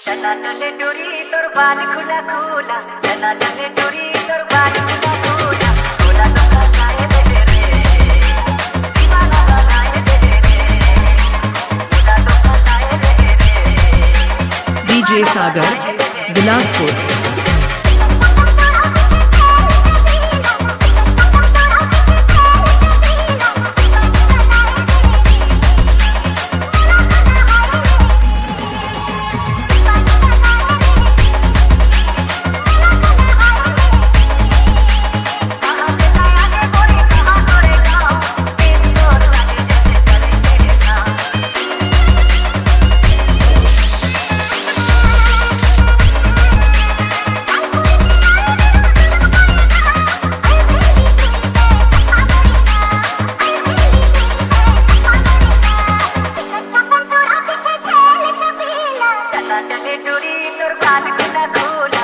जना टने डोरी तोर बाल खुला खुला, जना टने डोरी तोर बाल खुला खुला, खुला तो बनाए दे रे, दीवाना बनाए दे रे, खुला तो बनाए दे रे। डीजे सागर बिलासपुर। जना टने डोरी तोर बाल खुला खुला।